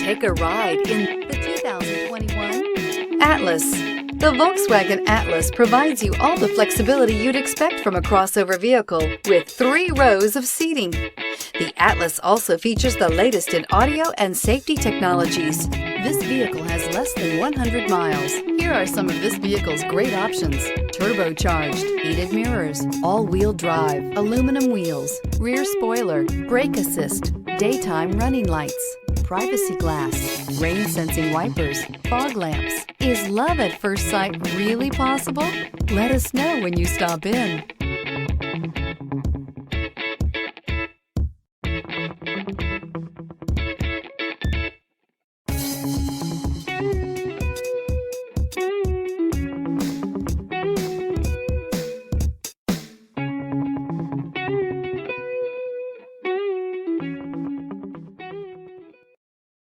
Take a ride in the 2021 Atlas. The Volkswagen Atlas provides you all the flexibility you'd expect from a crossover vehicle with 3 rows of seating. The Atlas also features the latest in audio and safety technologies. This vehicle has less than 100 miles. Here are some of this vehicle's great options: turbocharged, heated mirrors, all-wheel drive, aluminum wheels, rear spoiler, brake assist, daytime running lights, privacy glass, rain-sensing wipers, fog lamps. Is love at first sight really possible? Let us know when you stop in.